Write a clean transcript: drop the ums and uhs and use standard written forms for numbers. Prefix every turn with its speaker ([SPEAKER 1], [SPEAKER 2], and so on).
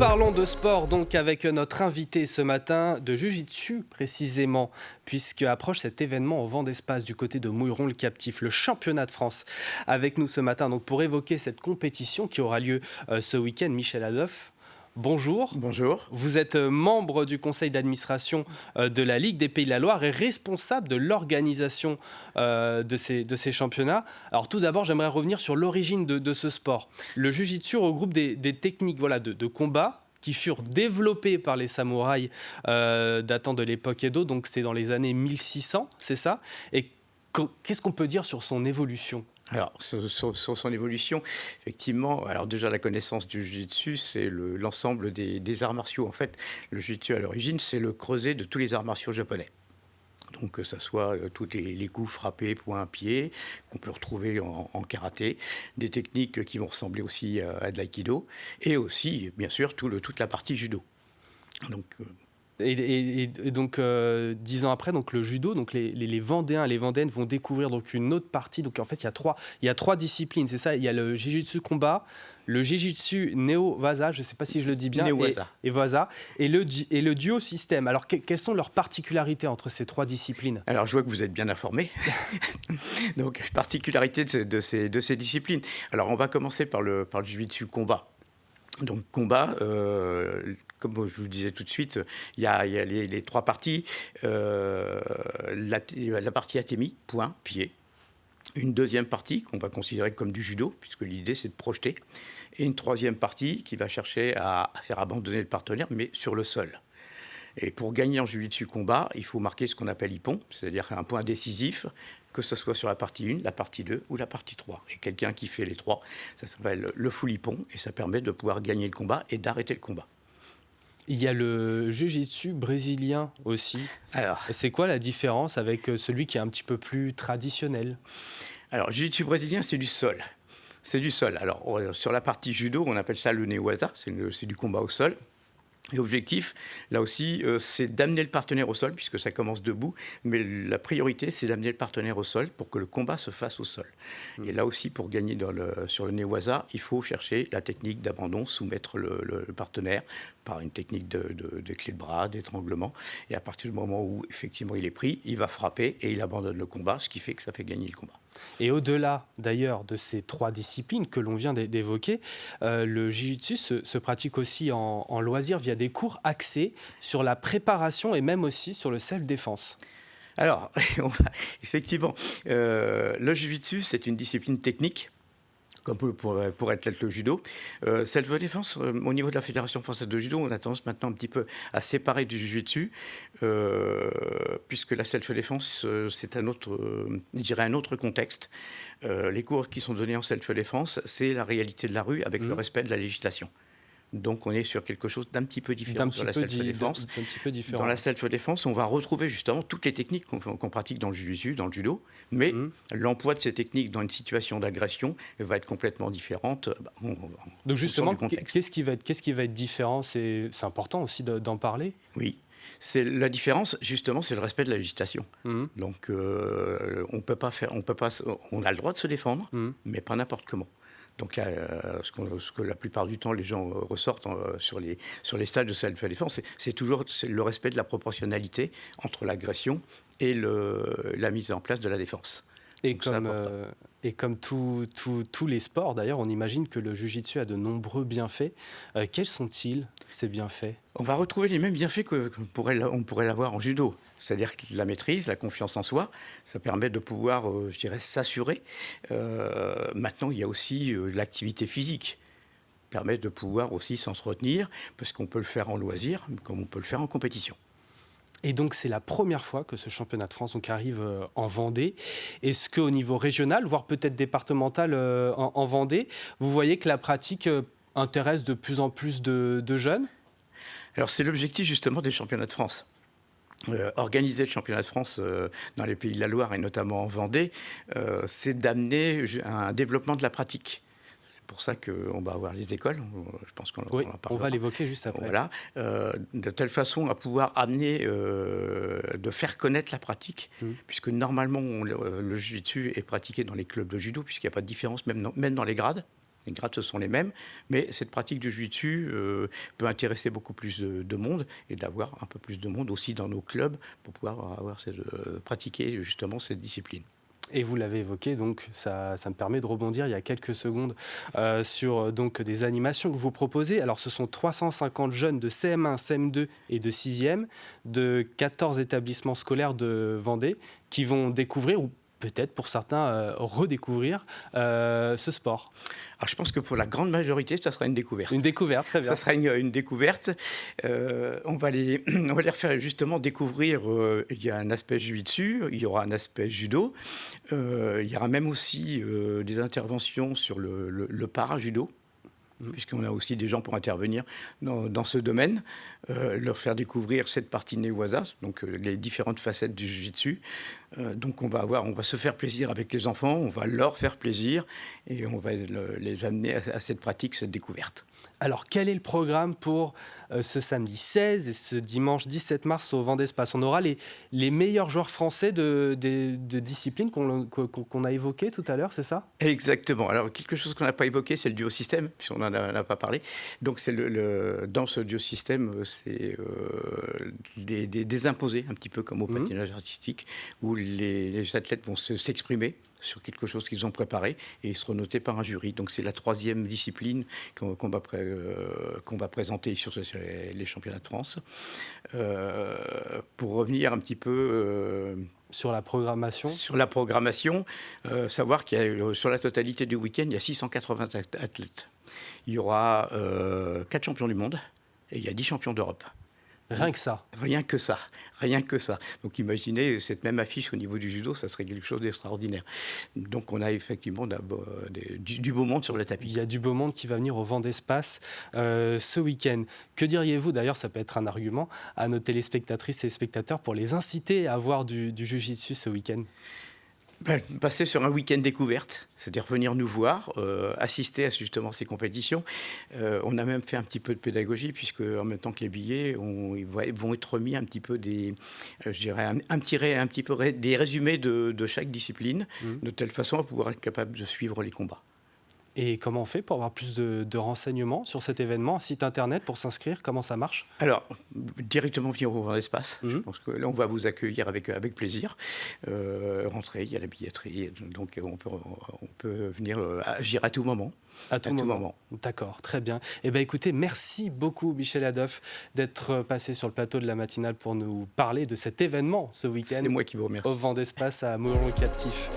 [SPEAKER 1] parlons de sport donc avec notre invité ce matin de Jiu-Jitsu précisément, puisque approche cet événement au vent d'espace du côté de Mouilleron-le-Captif, le championnat de France. Avec nous ce matin donc pour évoquer cette compétition qui aura lieu ce week-end, Michel Adolphe. Bonjour.
[SPEAKER 2] Bonjour.
[SPEAKER 1] Vous êtes membre du conseil d'administration de la Ligue des Pays de la Loire et responsable de l'organisation de ces championnats. Alors tout d'abord, j'aimerais revenir sur l'origine de ce sport. Le Jiu-Jitsu regroupe des techniques de combat qui furent développées par les samouraïs datant de l'époque Edo, donc c'est dans les années 1600, c'est ça. Et qu'est-ce qu'on peut dire sur son évolution ?
[SPEAKER 2] Alors, sur son évolution, effectivement, alors déjà la connaissance du Jiu-Jitsu, c'est l'ensemble des arts martiaux. En fait, le Jiu-Jitsu à l'origine, c'est le creuset de tous les arts martiaux japonais. Donc, que ce soit tous les coups frappés, poing, pied, qu'on peut retrouver en karaté, des techniques qui vont ressembler aussi à de l'aïkido, et aussi, bien sûr, toute la partie judo. Donc,
[SPEAKER 1] Et donc, 10 ans après, donc, le judo, donc les Vendéens et les Vendéennes vont découvrir donc, une autre partie. Donc, en fait, il y a trois disciplines, c'est ça. Il y a le Jiu-Jitsu combat, le Jiu-Jitsu Neo-Waza, je ne sais pas si je le dis bien, et Waza, et le duo système. Alors, quelles sont leurs particularités entre ces trois disciplines ?
[SPEAKER 2] Alors, je vois que vous êtes bien informé. Donc, particularité de ces disciplines. Alors, on va commencer par le Jiu-Jitsu combat. Donc, combat, comme je vous le disais tout de suite, il y a les trois parties. La partie atemi, point, pied. Une deuxième partie qu'on va considérer comme du judo, puisque l'idée c'est de projeter. Et une troisième partie qui va chercher à faire abandonner le partenaire, mais sur le sol. Et pour gagner en jiu-jitsu combat, il faut marquer ce qu'on appelle ippon, c'est-à-dire un point décisif, que ce soit sur la partie 1, la partie 2 ou la partie 3. Et quelqu'un qui fait les trois, ça s'appelle le full ippon, et ça permet de pouvoir gagner le combat et d'arrêter le combat.
[SPEAKER 1] Il y a le jiu-jitsu brésilien aussi.
[SPEAKER 2] Alors,
[SPEAKER 1] c'est quoi la différence avec celui qui est un petit peu plus traditionnel ?
[SPEAKER 2] Alors, le jiu-jitsu brésilien, c'est du sol. C'est du sol. Alors, sur la partie judo, on appelle ça le neo-waza, c'est du combat au sol. Et l'objectif, là aussi, c'est d'amener le partenaire au sol, puisque ça commence debout, mais la priorité, c'est d'amener le partenaire au sol pour que le combat se fasse au sol. Et là aussi, pour gagner sur le neo-waza, il faut chercher la technique d'abandon, soumettre le partenaire par une technique de clé de bras, d'étranglement. Et à partir du moment où, effectivement, il est pris, il va frapper et il abandonne le combat, ce qui fait que ça fait gagner le combat.
[SPEAKER 1] Et au-delà, d'ailleurs, de ces trois disciplines que l'on vient d'évoquer, le jiu-jitsu se pratique aussi en loisir via des cours axés sur la préparation et même aussi sur le self-défense.
[SPEAKER 2] Alors, effectivement, le jiu-jitsu, c'est une discipline technique, comme pourrait être le judo. Self-défense, au niveau de la Fédération française de judo, on a tendance maintenant un petit peu à séparer du jiu-jitsu, puisque la self-défense, c'est un autre contexte. Les cours qui sont donnés en self-défense, c'est la réalité de la rue avec le respect de la législation. Donc on est sur quelque chose d'un petit peu différent sur la self-défense. Dans la self-défense, on va retrouver justement toutes les techniques qu'on pratique dans le jiu-jitsu, dans le judo, mais l'emploi de ces techniques dans une situation d'agression va être complètement différente.
[SPEAKER 1] Donc justement, qu'est-ce qui va être différent ? C'est important aussi d'en parler ?
[SPEAKER 2] Oui. La différence, justement, c'est le respect de la législation. Donc on a le droit de se défendre, mais pas n'importe comment. Donc là, ce que la plupart du temps les gens ressortent sur les stages de self-défense, c'est le respect de la proportionnalité entre l'agression et la mise en place de la défense.
[SPEAKER 1] Et comme tous les sports, d'ailleurs, on imagine que le jiu-jitsu a de nombreux bienfaits. Quels sont-ils, ces bienfaits ?
[SPEAKER 2] On va retrouver les mêmes bienfaits qu'on pourrait l'avoir en judo. C'est-à-dire la maîtrise, la confiance en soi, ça permet de pouvoir, s'assurer. Maintenant, il y a aussi l'activité physique. Permet de pouvoir aussi s'entretenir, parce qu'on peut le faire en loisir, comme on peut le faire en compétition.
[SPEAKER 1] Et donc, c'est la première fois que ce championnat de France donc, arrive en Vendée. Est-ce qu'au niveau régional, voire peut-être départemental en Vendée, vous voyez que la pratique intéresse de plus en plus de jeunes ?
[SPEAKER 2] Alors, c'est l'objectif justement des championnats de France. Organiser le championnat de France dans les Pays de la Loire et notamment en Vendée, c'est d'amener un développement de la pratique. C'est pour ça qu'on va avoir les écoles, je pense qu'on en parlera.
[SPEAKER 1] On va l'évoquer juste après.
[SPEAKER 2] Voilà, de telle façon à pouvoir amener, de faire connaître la pratique, puisque normalement le jiu-jitsu est pratiqué dans les clubs de judo, puisqu'il n'y a pas de différence, même dans les grades. Les grades, ce sont les mêmes, mais cette pratique du jiu-jitsu peut intéresser beaucoup plus de monde et d'avoir un peu plus de monde aussi dans nos clubs pour pouvoir pratiquer justement cette discipline.
[SPEAKER 1] Et vous l'avez évoqué, donc ça me permet de rebondir il y a quelques secondes sur donc, des animations que vous proposez. Alors ce sont 350 jeunes de CM1, CM2 et de 6e de 14 établissements scolaires de Vendée qui vont découvrir, ou peut-être pour certains redécouvrir ce sport.
[SPEAKER 2] Alors je pense que pour la grande majorité, ça sera une découverte.
[SPEAKER 1] Une découverte, très bien.
[SPEAKER 2] Ça sera une découverte. On va les faire justement découvrir. Il y a un aspect jiu-jitsu, il y aura un aspect judo. Il y aura même aussi des interventions sur le para-judo, puisqu'on a aussi des gens pour intervenir dans ce domaine, leur faire découvrir cette partie Newaza, donc les différentes facettes du jiu-jitsu. Donc on va se faire plaisir avec les enfants, on va leur faire plaisir et on va les amener à cette pratique, cette découverte.
[SPEAKER 1] Alors, quel est le programme pour ce samedi 16 et ce dimanche 17 mars au Vendée Espace? On aura les meilleurs joueurs français de disciplines qu'on a évoquées tout à l'heure, c'est ça?
[SPEAKER 2] Exactement. Alors, quelque chose qu'on n'a pas évoqué, c'est le duo-système, puisqu'on n'en a pas parlé. Donc, c'est dans ce duo-système, c'est des imposés, un petit peu comme au patinage artistique, où les athlètes vont s'exprimer sur quelque chose qu'ils ont préparé et seront notés par un jury. Donc c'est la troisième discipline qu'on va présenter sur les championnats de France. Pour revenir un petit peu
[SPEAKER 1] sur la programmation.
[SPEAKER 2] Sur la programmation, savoir qu'il y a sur la totalité du week-end, il y a 680 athlètes. Il y aura 4 champions du monde et il y a 10 champions d'Europe.
[SPEAKER 1] Rien que ça.
[SPEAKER 2] Rien que ça, rien que ça. Donc imaginez cette même affiche au niveau du judo, ça serait quelque chose d'extraordinaire. Donc on a effectivement du beau monde sur le tapis.
[SPEAKER 1] Il y a du beau monde qui va venir au Vendée Espace ce week-end. Que diriez-vous, d'ailleurs, ça peut être un argument, à nos téléspectatrices et spectateurs pour les inciter à voir du jiu-jitsu ce week-end?
[SPEAKER 2] Passer sur un week-end découverte, c'est-à-dire venir nous voir, assister à justement ces compétitions. On a même fait un petit peu de pédagogie, puisque en même temps que les billets, ils vont être remis un petit peu des résumés de chaque discipline, de telle façon à pouvoir être capable de suivre les combats.
[SPEAKER 1] Et comment on fait pour avoir plus de renseignements sur cet événement? Un site internet pour s'inscrire, comment ça marche?
[SPEAKER 2] Alors, directement venir au Vendée Espace. Je pense que là, on va vous accueillir avec plaisir. Rentrez, il y a la billetterie, donc on peut venir agir à tout moment.
[SPEAKER 1] À tout moment. D'accord, très bien. Eh bien, écoutez, merci beaucoup, Michel Adolphe, d'être passé sur le plateau de la matinale pour nous parler de cet événement ce week-end.
[SPEAKER 2] C'est moi qui vous remercie.
[SPEAKER 1] Au Vendée Espace à Montron-le-Captif.